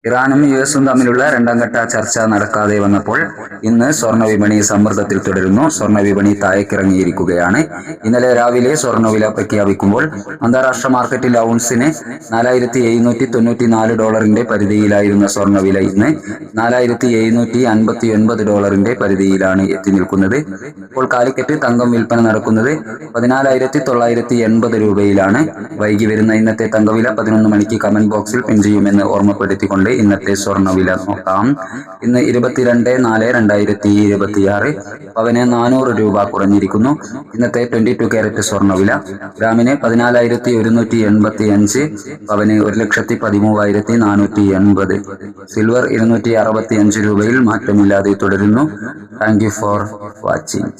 ഇറാനും യുഎസും തമ്മിലുള്ള രണ്ടാം ഘട്ട ചർച്ച നടക്കാതെ വന്നപ്പോൾ ഇന്ന് സ്വർണ്ണ വിപണി സമ്മർദ്ദത്തിൽ തുടരുന്നു. സ്വർണ്ണ വിപണി താഴേക്കിറങ്ങിയിരിക്കുകയാണ്. ഇന്നലെ രാവിലെ സ്വർണ്ണവില പ്രഖ്യാപിക്കുമ്പോൾ അന്താരാഷ്ട്ര മാർക്കറ്റിൽ ഔൺസിന് $4,794 പരിധിയിലായിരുന്ന സ്വർണ്ണവില ഇന്ന് $4,759 പരിധിയിലാണ് എത്തി നിൽക്കുന്നത്. ഇപ്പോൾ കാലിക്കറ്റ് തങ്കം വിൽപ്പന നടക്കുന്നത് 14,980 രൂപയിലാണ്. വൈകി വരുന്ന ഇന്നത്തെ തങ്കവില 11 മണിക്ക് കമന്റ് ബോക്സിൽ പിൻ ചെയ്യുമെന്ന് ഓർമ്മപ്പെടുത്തിക്കൊണ്ട് ഇന്നത്തെ സ്വർണ്ണവില നോക്കാം. ഇന്ന് 22/4/2026 പവന് 400 രൂപ കുറഞ്ഞിരിക്കുന്നു. ഇന്നത്തെ 22 കാരറ്റ് സ്വർണ്ണവില ഗ്രാമിന് 14,185, പവന് 1,13,480. സിൽവർ 265 രൂപയിൽ മാറ്റമില്ലാതെ തുടരുന്നു. Thank you for watching.